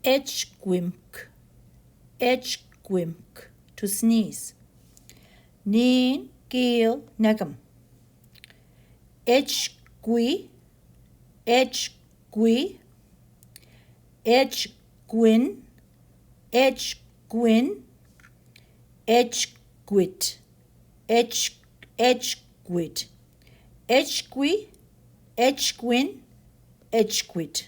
Edgewimk, edgewimk, to sneeze. Nín gíl negam. Edgwi, edgwi, edgwin, edgwin, edgwit, edgwit, edgwi, edgwin, edgwit.